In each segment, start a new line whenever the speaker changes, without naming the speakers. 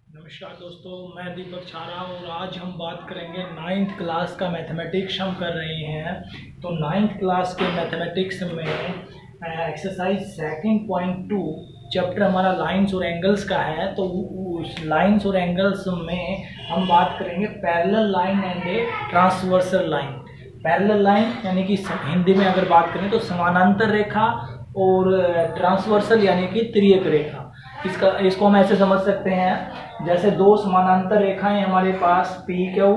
नमस्कार दोस्तों, मैं दीपक छारा और आज हम बात करेंगे नाइन्थ क्लास का मैथमेटिक्स हम कर रहे हैं। तो नाइन्थ क्लास के मैथमेटिक्स में एक्सरसाइज 2.2 चैप्टर हमारा लाइंस और एंगल्स का है। तो उस लाइंस और एंगल्स में हम बात करेंगे parallel line and a transversal line. Parallel line यानी कि हिंदी में अगर बात करें तो समानांतर रेखा, और ट्रांसवर्सल यानी कि तिर्यक रेखा। इसको हम ऐसे समझ सकते हैं, जैसे दो समानांतर रेखाएं हमारे पास पी क्यू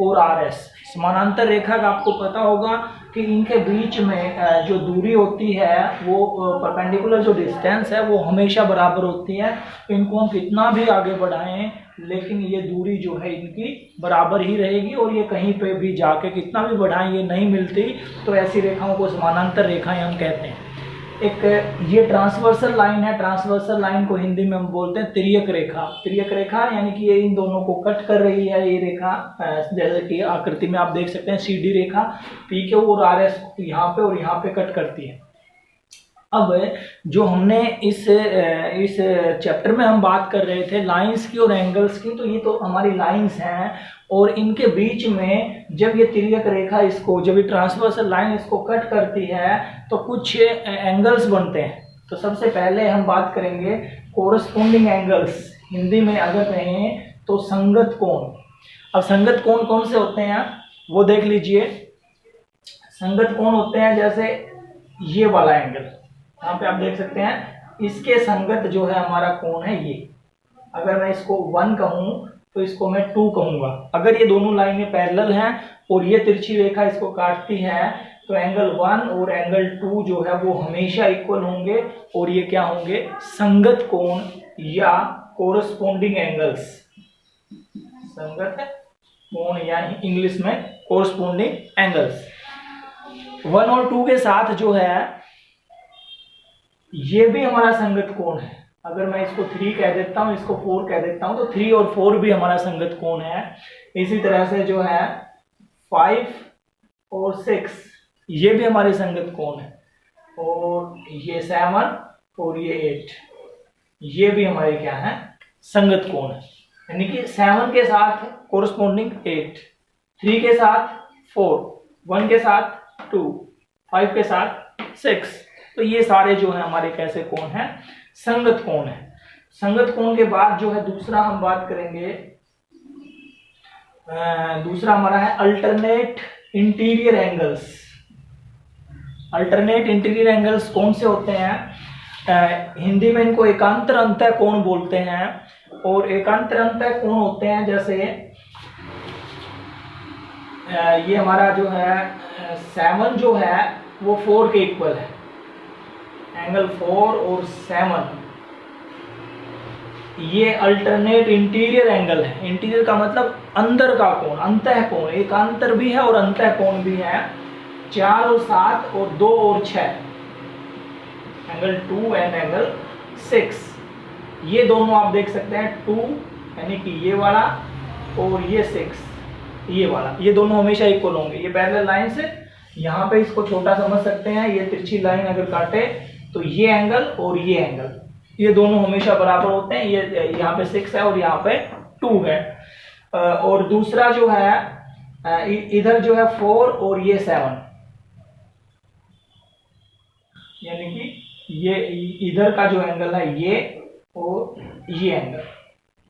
और आर एस। समानांतर रेखा का आपको पता होगा कि इनके बीच में जो दूरी होती है वो परपेंडिकुलर जो डिस्टेंस है वो हमेशा बराबर होती है। इनको हम कितना भी आगे बढ़ाएं लेकिन ये दूरी जो है इनकी बराबर ही रहेगी, और ये कहीं पे भी जाके कितना भी बढ़ाएं ये नहीं मिलती। तो ऐसी रेखाओं को समानांतर रेखाएं हम कहते हैं। एक ये ट्रांसवर्सल लाइन है। ट्रांसवर्सल लाइन को हिंदी में हम बोलते हैं तिर्यक रेखा। तिर्यक रेखा यानी कि ये इन दोनों को कट कर रही है। ये रेखा जैसे कि आकृति में आप देख सकते हैं, सीधी रेखा पी क्यू और आर एस यहाँ पे और यहाँ पे कट करती है। अब जो हमने इस चैप्टर में हम बात कर रहे थे लाइंस की और एंगल्स की, तो ये तो हमारी लाइंस हैं और इनके बीच में जब ये तिर्यक रेखा जब ये ट्रांसवर्सल लाइन इसको कट करती है तो कुछ एंगल्स बनते हैं। तो सबसे पहले हम बात करेंगे कोरस्पोंडिंग एंगल्स। हिंदी में अगर कहें तो संगत कोण। अब संगत कोण कौन से होते हैं वो देख लीजिए। संगत कोण होते हैं जैसे ये वाला एंगल, यहाँ पे आप देख सकते हैं, इसके संगत जो है हमारा कोण है ये। अगर मैं इसको 1 कहूँ तो इसको मैं 2 कहूँगा। अगर ये दोनों लाइनें पैरेलल हैं और ये तिरछी रेखा इसको काटती है तो एंगल 1 और एंगल 2 जो है वो हमेशा इक्वल होंगे, और ये क्या होंगे, संगत कोण या कोरस्पोंडिंग एंगल्स। संगत कोण या इंग्लिश में कोरस्पोंडिंग एंगल्स। 1 और 2 के साथ जो है ये भी हमारा संगत कोण है। अगर मैं इसको 3 कह देता हूँ, इसको 4 कह देता हूँ, तो 3 और 4 भी हमारा संगत कोण है। इसी तरह से जो है 5 और 6 ये भी हमारे संगत कोण है, और ये 7 और ये 8 ये भी हमारे क्या है, संगत कोण है। यानी कि 7 के साथ कोरस्पोंडिंग 8, 3 के साथ 4, 1 के साथ 2, 5 के साथ 6। तो ये सारे जो है हमारे कैसे कोण हैं, संगत कोण है। संगत कोण के बाद जो है दूसरा हम बात करेंगे, दूसरा हमारा है alternate interior angles. Alternate interior angles कौन से होते हैं, हिंदी में इनको एकांतर अंतः कोण बोलते हैं। और एकांतर अंतः कोण होते हैं जैसे ये हमारा जो है 7 जो है वो 4 के इक्वल है। एंगल 4 और 7 ये अल्टरनेट इंटीरियर एंगल है। इंटीरियर का मतलब अंदर का कोण, अंतः कोण। एकांतर भी है और अंतः कोण भी है। 4 और 7 और 2 और 6, एंगल 2 एंड एंगल 6। ये दोनों आप देख सकते हैं 2 यानी कि ये वाला और ये 6 ये वाला, ये दोनों हमेशा इक्वल होंगे। ये पैरेलल लाइन से यहाँ पे इसको छोटा समझ सकते हैं। ये तिरछी लाइन अगर काटे तो ये एंगल और ये एंगल ये दोनों हमेशा बराबर होते हैं। ये यहाँ पे 6 है और यहाँ पे 2 है। और दूसरा जो है इधर जो है 4 और ये 7, यानी कि ये इधर का जो एंगल है ये और ये एंगल,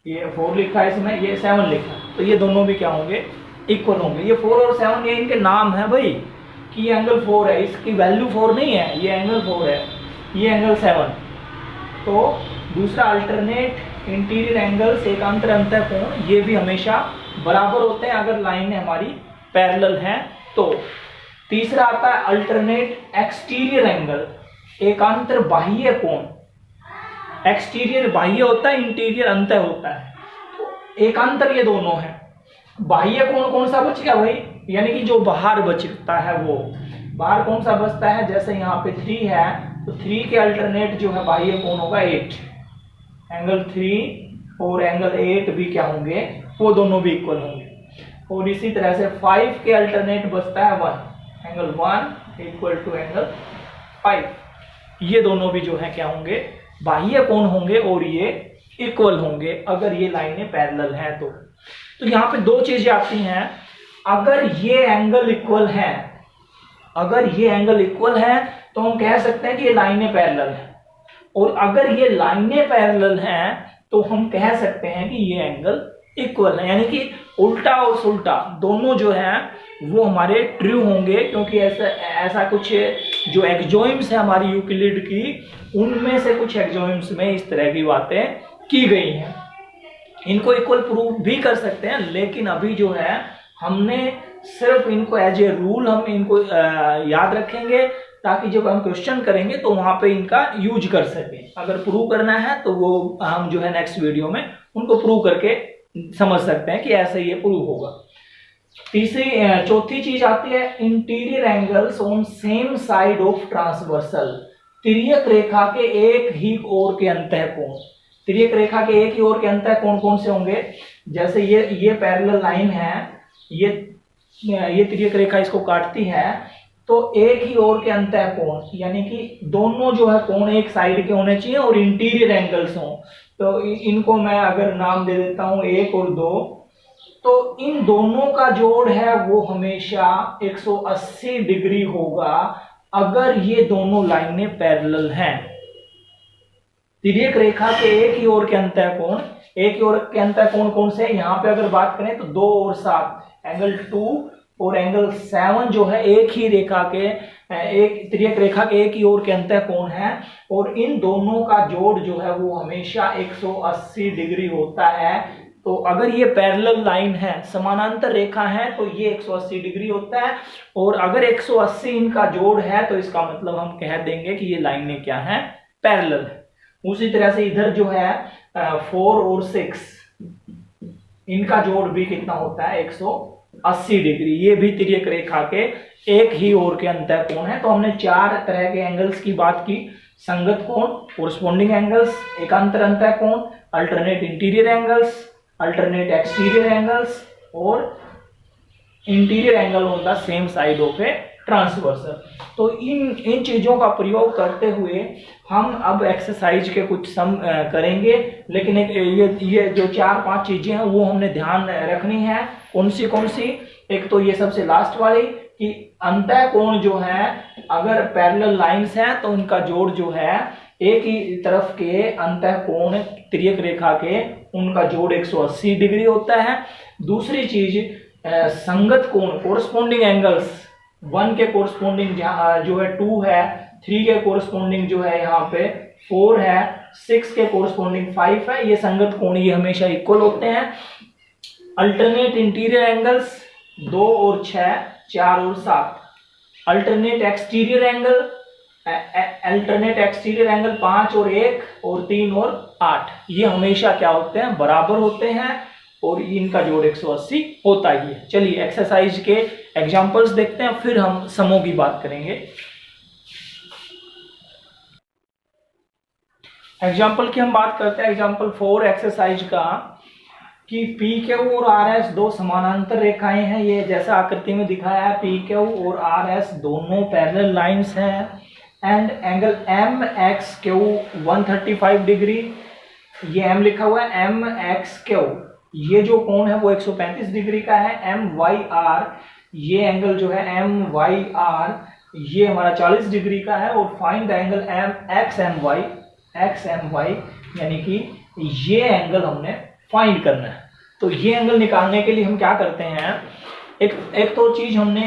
ये 4 लिखा है इसमें, ये 7 लिखा है, तो ये दोनों भी क्या होंगे, इक्वल होंगे। ये 4 और 7 ये इनके नाम है भाई, कि ये एंगल 4 है, इसकी वैल्यू 4 नहीं है, ये एंगल 4 है, ये एंगल 7। तो दूसरा अल्टरनेट इंटीरियर एंगल्स, एकांतर अंतः कोण, ये भी हमेशा बराबर होते हैं अगर लाइनें हमारी पैरेलल हैं तो। तीसरा आता है अल्टरनेट एक्सटीरियर एंगल, एकांतर बाह्य कोण। एक्सटीरियर बाह्य होता है, इंटीरियर अंतः होता है। तो एकांतर ये दोनों है। बाह्य कोण कौन सा बच गया भाई, यानी कि जो बाहर बचता है वो बाहर कौन सा बचता है, जैसे यहाँ पे 3 है तो 3 के अल्टरनेट जो है बाह्य कोण होगा 8। एंगल 3 और एंगल 8 भी क्या होंगे, वो दोनों भी इक्वल होंगे। और इसी तरह से 5 के अल्टरनेट बचता है 1, एंगल 1 इक्वल टू एंगल 5। ये दोनों भी जो है क्या होंगे, बाह्य कोण होंगे और ये इक्वल होंगे अगर ये लाइनें पैरेलल हैं तो यहाँ पे दो चीजें आती हैं। अगर ये एंगल इक्वल है, अगर ये एंगल इक्वल है तो हम कह सकते हैं कि ये लाइनें पैरेलल हैं, और अगर ये लाइनें पैरेलल हैं तो हम कह सकते हैं कि ये एंगल इक्वल है। यानी कि उल्टा और सुल्टा दोनों जो है वो हमारे ट्रू होंगे, क्योंकि ऐसा कुछ जो एक्सोइम्स है हमारी यूक्लिड की, उनमें से कुछ एक्सोइम्स में इस तरह की बातें की गई हैं। इनको इक्वल प्रूव भी कर सकते हैं, लेकिन अभी जो है हमने सिर्फ इनको एज ए रूल हम इनको याद रखेंगे, ताकि जब हम क्वेश्चन करेंगे तो वहां पे इनका यूज कर सकें। अगर प्रूव करना है तो वो हम जो है नेक्स्ट वीडियो में उनको प्रूव करके समझ सकते हैं कि ऐसे ये प्रूव होगा। चौथी चीज आती है interior angles on same side of transversal. तिर्यक रेखा के एक ही ओर के अंतःकोण, तिर्यक रेखा के एक ही ओर के अंतःकोण कौन से होंगे? जैसे ये पैरेलल लाइन है, ये तिर्यक रेखा इसको काटती है, तो एक ही ओर के अंतःकोण यानी कि दोनों जो है कोण एक साइड के होने चाहिए और इंटीरियर एंगल्स हों। तो इनको मैं अगर नाम दे देता हूं 1 और 2, तो इन दोनों का जोड़ है वो हमेशा 180 डिग्री होगा अगर ये दोनों लाइनें पैरेलल हैं। तिर्यक रेखा के एक ही ओर के अंतःकोण, एक ही ओर के अंतःकोण कौन से? यहाँ पे अगर बात करें तो 2 और 7, एंगल 2 और एंगल 7 जो है एक ही रेखा के, एक तिर्यक रेखा के एक ही ओर के अंतःकोण है, और इन दोनों का जोड़ जो है वो हमेशा 180 डिग्री होता है। तो अगर ये पैरेलल लाइन है, समानांतर रेखा है, तो ये 180 डिग्री होता है, और अगर 180 इनका जोड़ है तो इसका मतलब हम कह देंगे कि ये लाइनें क्या है? पैरेलल है। उसी तरह से इधर जो है 4 और 6, इनका जोड़ भी कितना होता है? 180 डिग्री। ये भी तिर्यक रेखा के एक ही ओर के अंतःकोण है। तो हमने 4 तरह के एंगल्स की बात की: संगत कोण, कोरस्पोंडिंग एंगल्स, एकांतर अंतःकोण, alternate interior angles, alternate exterior angles, और interior angle on the same side of a transversal. तो इन चीजों का प्रयोग करते हुए हम अब एक्सरसाइज के कुछ सम करेंगे, लेकिन ये जो 4-5 चीजें हैं वो हमने ध्यान रखनी है। कौन सी? एक तो ये सबसे लास्ट वाली कि अंतःकोण जो है अगर पैरेलल लाइंस हैं तो उनका जोड़ जो है एक ही तरफ के अंतःकोण तिर्यक रेखा के, उनका जोड़ 180 डिग्री होता है। दूसरी चीज संगत कोण, कोरस्पोंडिंग एंगल्स, 1 के कोरस्पोंडिंग जो है 2 है, 3 के कोरस्पोंडिंग जो है यहाँ पे 4 है, 6 के कोरस्पोंडिंग 5 है। ये संगत कोण ये हमेशा इक्वल होते हैं। अल्टरनेट इंटीरियर एंगल्स 2 और 6, 4 और 7। Alternate exterior angle, alternate exterior angle 5 और 1 और 3 और 8, ये हमेशा क्या होते हैं? बराबर होते हैं, और इनका जोड़ 180 होता ही है। चलिए एक्सरसाइज के एग्जांपल्स देखते हैं, फिर हम समों की बात करेंगे। एग्जांपल की हम बात करते हैं, एग्जांपल 4 एक्सरसाइज का, कि पी क्यू और आर एस दो समानांतर रेखाएं हैं। ये जैसा आकृति में दिखाया है, पी क्यू और आर एस दोनों पैरेलल लाइंस हैं, and angle M X Q 135 degree, ये एम लिखा हुआ है, एम एक्स क्यू, ये जो कोण है वो 135 डिग्री का है। एम वाई आर, ये एंगल जो है एम वाई आर, ये हमारा 40 डिग्री का है। और find the angle M X M Y, यानी कि ये एंगल हमने फाइंड करना है। तो ये एंगल निकालने के लिए हम क्या करते हैं, एक तो चीज हमने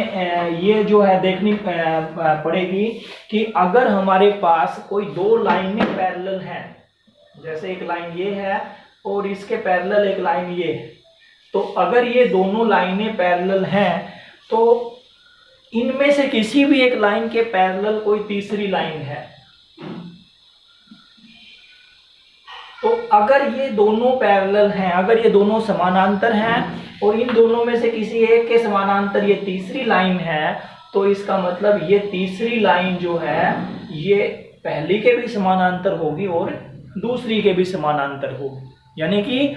ये जो है देखनी पड़ेगी कि अगर हमारे पास कोई 2 लाइनें पैरेलल हैं, जैसे एक लाइन ये है और इसके पैरेलल एक लाइन ये है, तो अगर ये दोनों लाइनें पैरेलल हैं तो इनमें से किसी भी एक लाइन के पैरेलल कोई तीसरी लाइन है, तो अगर ये दोनों पैरेलल हैं, अगर ये दोनों समानांतर हैं और इन दोनों में से किसी एक के समानांतर ये तीसरी लाइन है, तो इसका मतलब ये तीसरी लाइन जो है ये पहली के भी समानांतर होगी और दूसरी के भी समानांतर होगी। यानी कि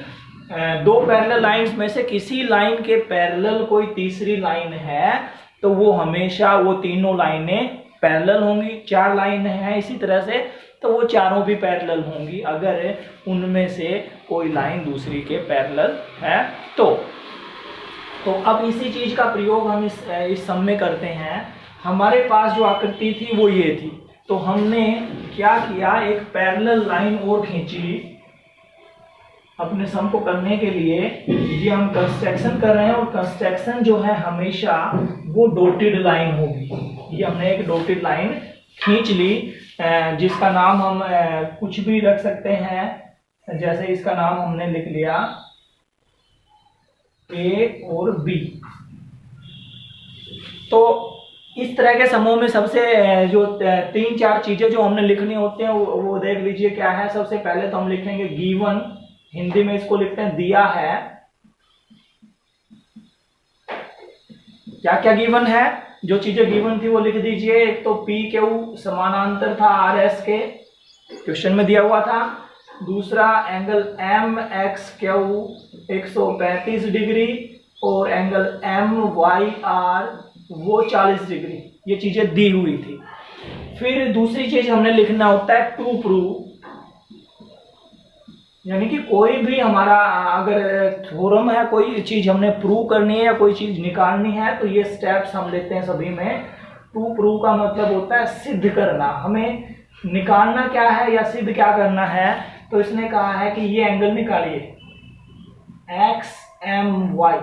2 पैरेलल लाइंस में से किसी लाइन के पैरेलल कोई तीसरी लाइन है तो वो हमेशा वो तीनों लाइनें पैरेलल होंगी। 4 लाइन है, इसी तरह से तो वो चारों भी पैरेलल होंगी अगर उनमें से कोई लाइन दूसरी के पैरेलल है तो अब इसी चीज का प्रयोग हम इस सम में करते हैं। हमारे पास जो आकृति थी वो ये थी, तो हमने क्या किया, एक पैरेलल लाइन और खींची अपने सम को करने के लिए। ये हम कंस्ट्रक्शन कर रहे हैं और कंस्ट्रक्शन जो है हमेशा वो डॉटेड लाइन होगी। ये हमने एक डॉटेड लाइन खींच ली जिसका नाम हम कुछ भी रख सकते हैं, जैसे इसका नाम हमने लिख लिया ए और बी। तो इस तरह के समूह में सबसे जो 3-4 चीजें जो हमने लिखनी होती हैं वो देख लीजिए क्या है। सबसे पहले तो हम लिखेंगे गिवन, हिंदी में इसको लिखते हैं दिया है। क्या क्या गिवन है, जो चीजें गिवन थी वो लिख दीजिए। एक तो पी क्यू समानांतर था आर एस के, क्वेश्चन में दिया हुआ था। दूसरा angle M X Q 135 degree और एंगल एम वाई आर वो 40 डिग्री, ये चीजें दी हुई थी। फिर दूसरी चीज हमने लिखना होता है टू प्रूव, यानी कि कोई भी हमारा अगर थ्योरम है, कोई चीज हमने प्रूव करनी है या कोई चीज निकालनी है तो ये स्टेप्स हम लेते हैं सभी में। टू प्रूव का मतलब होता है सिद्ध करना, हमें निकालना क्या है या सिद्ध क्या करना है। तो इसने कहा है कि ये एंगल निकालिए एक्स एम वाई,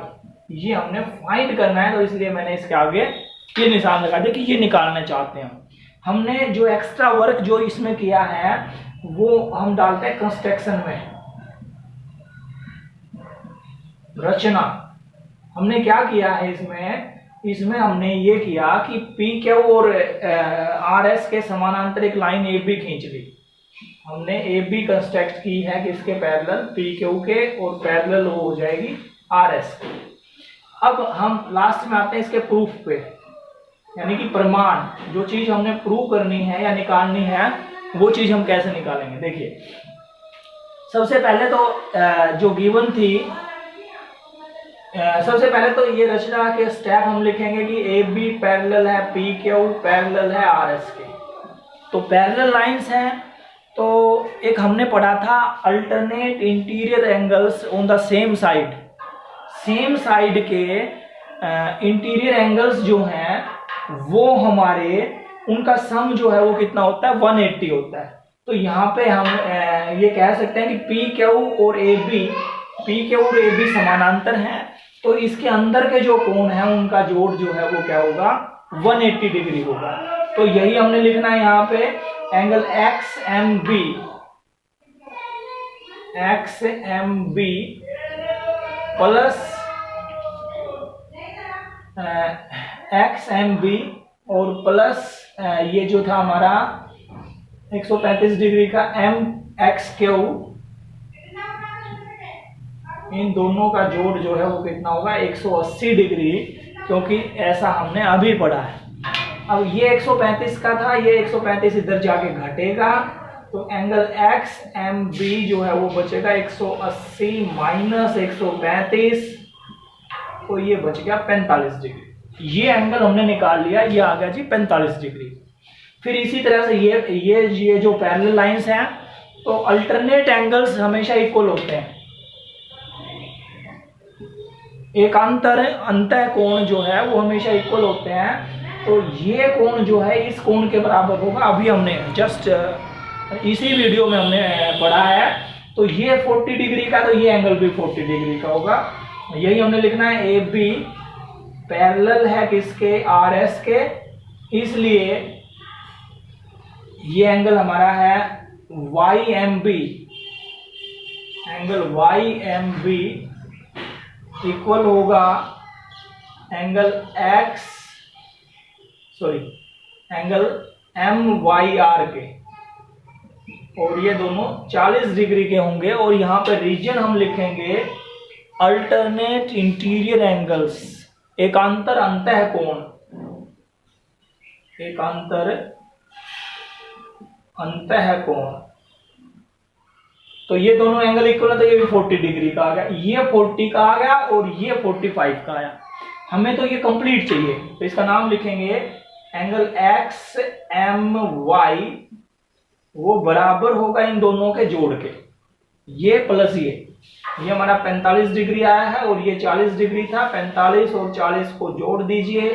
ये हमने फाइंड करना है, तो इसलिए मैंने इसके आगे ये निशान लगा दिया कि ये निकालना चाहते हैं। हमने जो एक्स्ट्रा वर्क जो इसमें किया है वो हम डालते हैं कंस्ट्रक्शन में, रचना। हमने क्या किया है इसमें हमने ये किया कि पी क्यू और आर एस के समानांतर एक लाइन ए बी खींच ली। हमने ए बी कंस्ट्रक्ट की है कि इसके पैरेलल पी क्यू के और पैरेलल हो जाएगी आर एस के। अब हम लास्ट में आते हैं इसके प्रूफ पे, यानी कि प्रमाण। जो चीज हमने प्रूव करनी है या निकालनी है वो चीज हम कैसे निकालेंगे। देखिए सबसे पहले तो जो गिवन थी, सबसे पहले तो ये रचना के स्टेप हम लिखेंगे कि ए बी पैरेलल है पी क्यू पैरेलल है आर एस के। तो पैरेलल लाइंस हैं, तो एक हमने पढ़ा था alternate interior angles on the same side. Same side के इंटीरियर एंगल्स जो हैं वो हमारे उनका सम जो है वो कितना होता है 180 होता है। तो यहाँ पे हम ये कह सकते हैं कि पी क्यू और ए बी समानांतर हैं, तो इसके अंदर के जो कोण है उनका जोड़ जो है वो क्या होगा 180 डिग्री होगा। तो यही हमने लिखना है यहाँ पे angle X M B plus X M B और प्लस ये जो था हमारा 135 डिग्री का एम एक्स क्यू, इन दोनों का जोड़ जो है वो कितना होगा 180 डिग्री, क्योंकि ऐसा हमने अभी पढ़ा है। अब ये 135 का था, ये 135 इधर जाके घटेगा, तो एंगल एक्स एम बी जो है वो बचेगा 180 माइनस 135, तो ये बच गया 45 डिग्री। ये एंगल हमने निकाल लिया, ये आ गया जी 45 डिग्री। फिर इसी तरह से ये जो पैरेलल लाइंस हैं, तो अल्टरनेट एंगल्स हमेशा इक्वल होते हैं। एकांतर अंतः कोण जो है वो हमेशा इक्वल होते हैं। तो ये कोण जो है इस कोण के बराबर होगा। अभी हमने जस्ट इसी वीडियो में हमने पढ़ा है। तो ये 40 डिग्री का, तो ये एंगल भी 40 डिग्री का होगा। यही हमने लिखना है ए बी पैरेलल है किसके आर एस के, इसलिए ये एंगल हमारा है Y M B, angle Y M B equal होगा angle angle M Y R के, और ये दोनों 40 डिग्री के होंगे। और यहाँ पे रीजन हम लिखेंगे अल्टरनेट इंटीरियर एंगल्स, एकांतर अंतः कोण, एकांतर अंतः कोण। तो ये दोनों एंगल इक्वल है, तो ये भी 40 डिग्री का आ गया, ये 40 का आ गया और ये 45 का आया। हमें तो ये कंप्लीट चाहिए, तो इसका नाम लिखेंगे एंगल एक्स एम वाई वो बराबर होगा इन दोनों के जोड़ के, ये प्लस ये हमारा 45 डिग्री आया है और ये 40 डिग्री था। 45 और 40 को जोड़ दीजिए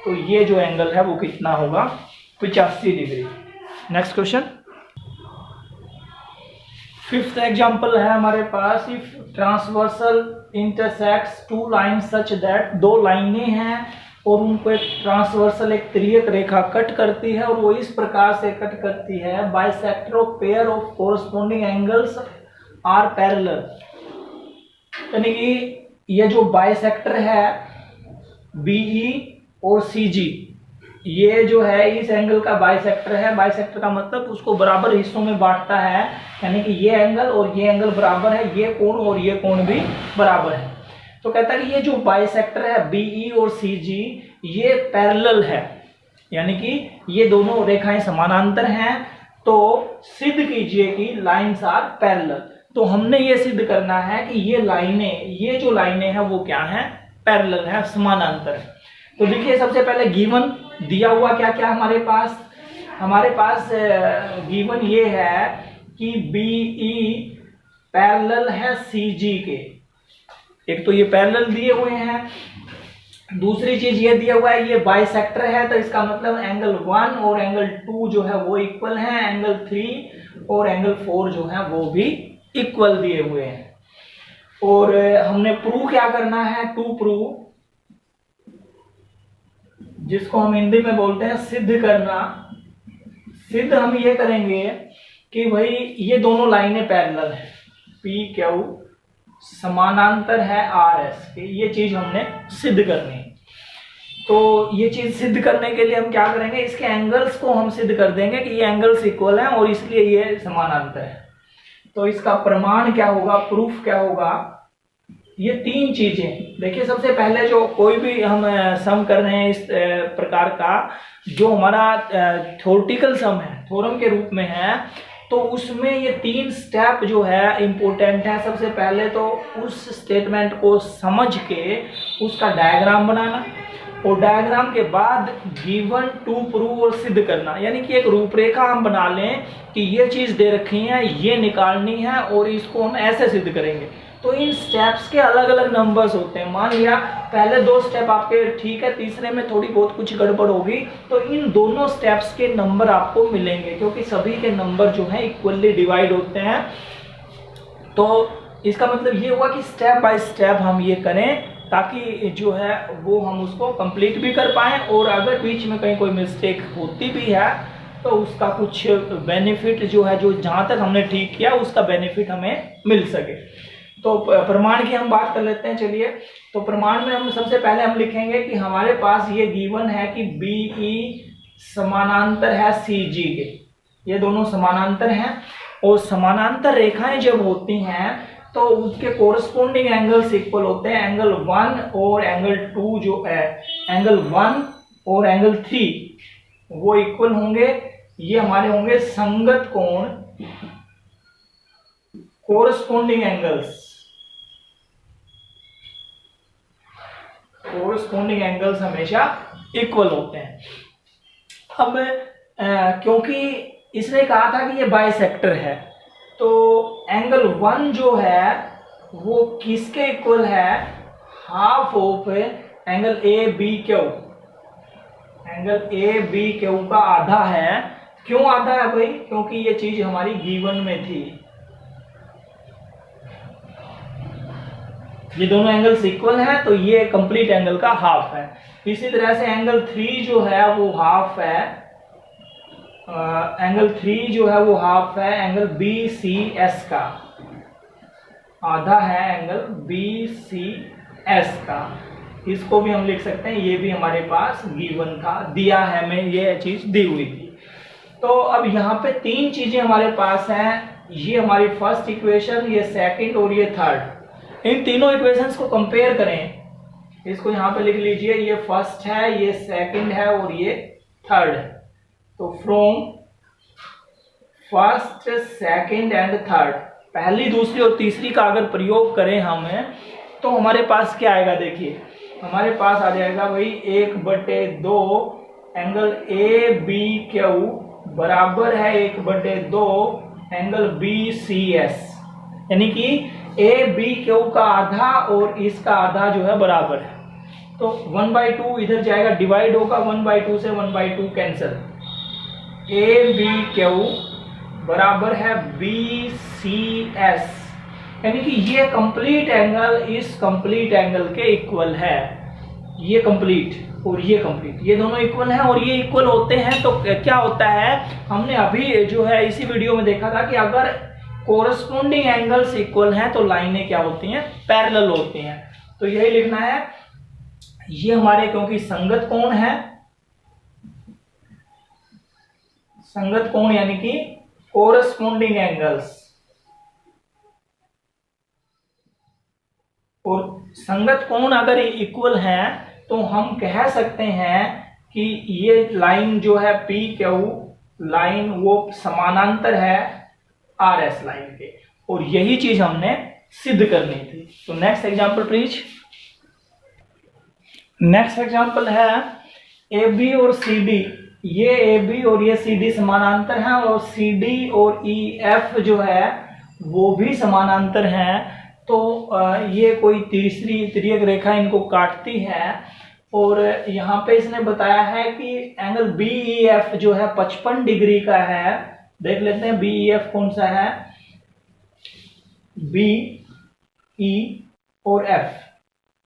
तो ये जो एंगल है वो कितना होगा, 85 degree. Next question, fifth example है हमारे पास, if transversal intersects two line such that, दो लाइनें हैं और उनको एक ट्रांसवर्सल एक तिर्यक रेखा कट करती है और वो इस प्रकार से कट करती है, bisector of pair of corresponding angles are parallel. यानी कि ये जो बाइसेक्टर है बीई और सीजी, ये जो है इस एंगल का बाइसेक्टर है। बाइसेक्टर का मतलब उसको बराबर हिस्सों में बांटता है, यानी कि ये एंगल और ये एंगल बराबर है, ये कोण और ये कोण भी बराबर है। तो कहता है कि ये जो बाइसेक्टर है बीई और सीजी ये पैरेलल है, यानी कि ये दोनों रेखाएं समानांतर हैं। तो सिद्ध कीजिए कि लाइन्स आर पैरेलल। तो हमने ये सिद्ध करना है कि ये लाइनें, ये जो लाइनें हैं वो क्या हैं, पैरेलल है, समानांतर है। तो देखिए सबसे पहले गिवन दिया हुआ क्या क्या हमारे पास गिवन ये है कि बीई पैरेलल है सीजी के, एक तो ये पैरेलल दिए हुए हैं। दूसरी चीज ये दिया हुआ है ये बाइसेक्टर है, तो इसका मतलब एंगल 1 और एंगल 2 जो है वो इक्वल है, एंगल 3 और एंगल 4 जो है वो भी इक्वल दिए हुए हैं। और हमने प्रूव क्या करना है, टू प्रूव, जिसको हम हिंदी में बोलते हैं सिद्ध करना। सिद्ध हम ये करेंगे कि भाई ये दोनों लाइनें पैरेलल हैं, पी क्यू समानांतर है आर एस के, ये चीज हमने सिद्ध करनी है। तो ये चीज सिद्ध करने के लिए हम क्या करेंगे, इसके एंगल्स को हम सिद्ध कर देंगे कि ये एंगल्स इक्वल हैं और इसलिए ये समानांतर है। तो इसका प्रमाण क्या होगा, प्रूफ क्या होगा, ये तीन चीजें। देखिए सबसे पहले जो कोई भी हम सम कर रहे हैं इस प्रकार का, जो हमारा थ्योरेटिकल सम है, थ्योरम के रूप में है, तो उसमें ये तीन स्टेप जो है इम्पोर्टेंट है। सबसे पहले तो उस स्टेटमेंट को समझ के उसका डायग्राम बनाना, और डायग्राम के बाद गिवन टू प्रूव और सिद्ध करना, यानी कि एक रूपरेखा हम बना लें कि ये चीज दे रखी है, ये निकालनी है और इसको हम ऐसे सिद्ध करेंगे। तो इन स्टेप्स के अलग अलग नंबर्स होते हैं। मान लिया पहले दो स्टेप आपके ठीक है, तीसरे में थोड़ी बहुत कुछ गड़बड़ होगी, तो इन दोनों स्टेप्स के नंबर आपको मिलेंगे, क्योंकि सभी के नंबर जो है इक्वली डिवाइड होते हैं। तो इसका मतलब ये हुआ कि स्टेप बाय स्टेप हम ये करें ताकि जो है वो हम उसको कंप्लीट भी कर पाएं, और अगर बीच में कहीं कोई मिस्टेक होती भी है तो उसका कुछ बेनिफिट जो है, जो जहाँ तक हमने ठीक किया उसका बेनिफिट हमें मिल सके। तो प्रमाण की हम बात कर लेते हैं। चलिए, तो प्रमाण में हम सबसे पहले हम लिखेंगे कि हमारे पास ये गिवन है कि बीई समानांतर है सीजी के, ये दोनों समानांतर हैं, और समानांतर रेखाएं जब होती हैं तो उसके कोरस्पोंडिंग एंगल्स इक्वल होते हैं। एंगल 1 और एंगल 2 जो है, एंगल 1 और एंगल 3 वो इक्वल होंगे, ये हमारे होंगे संगत कोण, कोरस्पोंडिंग एंगल्स। कोरस्पोंडिंग एंगल्स हमेशा इक्वल होते हैं। अब क्योंकि इसने कहा था कि ये बाइसेक्टर है, तो एंगल 1 जो है वो किसके इक्वल है, half of angle A B Q. Angle A B Q का आधा है। क्यों आधा है भाई, क्योंकि ये चीज हमारी गिवन में थी। ये दोनों एंगल्स इक्वल हैं, तो ये कंप्लीट एंगल का हाफ है। इसी तरह से एंगल 3 जो है वो हाफ है, एंगल 3 जो है वो हाफ है एंगल बी सी एस का, आधा है एंगल बी सी एस का। इसको भी हम लिख सकते हैं, ये भी हमारे पास गिवन था, दिया है, हमें ये चीज दी हुई थी। तो अब यहाँ पे तीन चीजें हमारे पास हैं, ये हमारी फर्स्ट इक्वेशन, ये सेकंड और ये थर्ड। इन तीनों इक्वेशंस को कंपेयर करें, इसको यहाँ पे लिख लीजिए, ये फर्स्ट है, ये सेकंड है और ये थर्ड है। तो from first, second and third, पहली, दूसरी और तीसरी का अगर प्रयोग करें हमें, तो हमारे पास क्या आएगा, देखिए हमारे पास आ जाएगा भाई 1/2 एंगल ए बी क्यू बराबर है 1/2 एंगल BCS, यानी कि ABQ का आधा और इसका आधा जो है बराबर है। तो 1/2 इधर जाएगा, डिवाइड होगा 1/2 से, 1/2 कैंसिल। ABQ बराबर है BCS, यानी कि ये कंप्लीट एंगल इस कंप्लीट एंगल के इक्वल है। ये कंप्लीट और ये कंप्लीट, ये दोनों इक्वल हैं और ये इक्वल होते हैं तो क्या होता है, हमने अभी जो है इसी वीडियो में देखा था कि अगर कोरस्पोंडिंग एंगल्स इक्वल हैं तो लाइनें क्या होती हैं, पैरेलल होती हैं। तो यही लिखना है, ये हमारे क्योंकि संगत कोण है, संगत कोण यानी कि कोरस्पोंडिंग एंगल्स, और संगत कोण अगर इक्वल हैं तो हम कह सकते हैं कि ये लाइन जो है PQ लाइन वो समानांतर है RS लाइन के, और यही चीज हमने सिद्ध करनी थी। तो next example please. Next example है AB और CD, ये AB और ये CD समानांतर हैं और CD और EF जो है वो भी समानांतर हैं। तो ये कोई तीसरी तिर्यक रेखा इनको काटती है, और यहाँ पे इसने बताया है कि एंगल BEF जो है 55 डिग्री का है। देख लेते हैं BEF कौन सा है, B, E और F,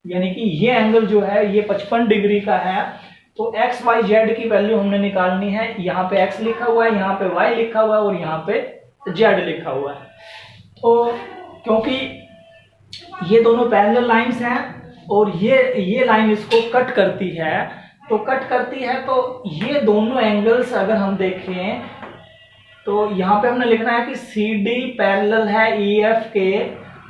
यानी कि ये एंगल जो है ये 55 डिग्री का है। तो x, y, z की वैल्यू हमने निकालनी है। यहाँ पे x लिखा हुआ है, यहाँ पे y लिखा हुआ है और यहाँ पे z लिखा हुआ है। तो क्योंकि ये दोनों पैरेलल लाइंस हैं और ये लाइन इसको कट करती है, तो कट करती है तो ये दोनों एंगल्स अगर हम देखें तो यहाँ पे हमने लिखना है कि CD पैरेलल है EF के,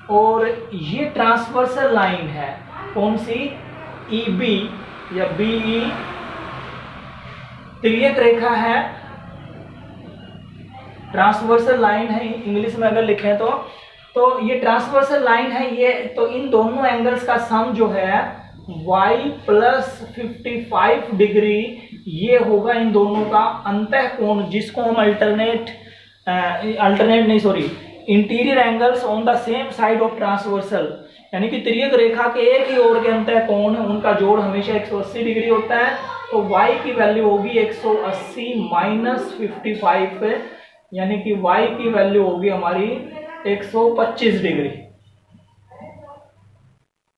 और ये ट्रांसवर्सल लाइन है कौन सी, EB या BE तिर्यक रेखा है, ट्रांसवर्सल लाइन है इंग्लिश में अगर लिखें तो ये ट्रांसवर्सल लाइन है ये। तो इन दोनों एंगल्स का सम जो है y + 55 डिग्री, ये होगा इन दोनों का अंतः कोण, जिसको हम interior angles on the same side of transversal, यानी कि तिर्यक रेखा के एक ही ओर के अंतः कोण उनका जोड़ हमेशा 180 डिग्री होता है। तो y की वैल्यू होगी 180 - 55, यानी कि y की वैल्यू होगी हमारी 125 डिग्री।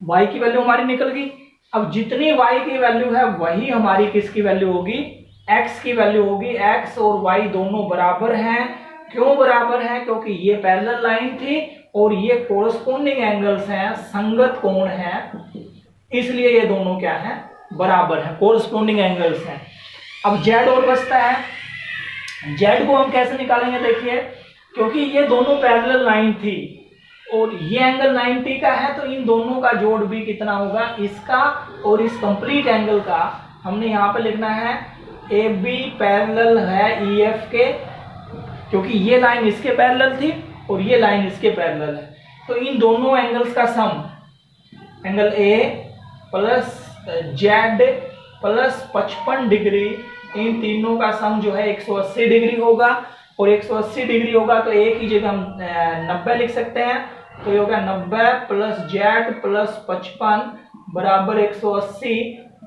y की वैल्यू हमारी निकल गई। अब जितनी y की वैल्यू है वही हमारी किसकी वैल्यू होगी, x की वैल्यू होगी। x और y दोनों बराबर हैं। क्यों बराबर हैं, क्योंकि ये पैरेलल लाइन थी और ये कोरस्पोंडिंग एंगल्स हैं, संगत कोण हैं, इसलिए ये दोनों क्या हैं, बराबर हैं, कोरस्पोंडिंग एंगल्स हैं। अब z और बचता है, z को हम कैसे निकालेंगे, देखिए क्योंकि ये दोनों पैरेलल लाइन थी और ये एंगल 90 का है, तो इन दोनों का जोड़ भी कितना होगा, इसका और इस कंप्लीट एंगल का। हमने यहाँ पे लिखना है AB पैरेलल है EF के, क्योंकि ये लाइन इसके पैरेलल थी और ये लाइन इसके पैरेलल है। तो इन दोनों एंगल्स का सम, एंगल A + Z + 55 डिग्री, इन तीनों का सम जो है 180 डिग्री होगा। और 180 डिग्री होगा तो एक ही जगह हम 90 लिख सकते हैं। तो ये होगा 90 + Z + 55 बराबर 180,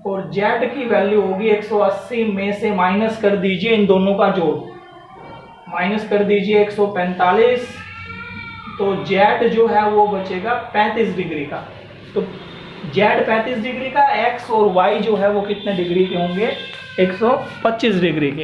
और Z की वैल्यू होगी 180 में से माइनस कर दीजिए इन दोनों का जोड़, माइनस कर दीजिए 145, तो Z जो है वो बचेगा 35 डिग्री का। तो Z 35 डिग्री का, X और Y जो है वो कितने डिग्री के होंगे, 125 डिग्री के।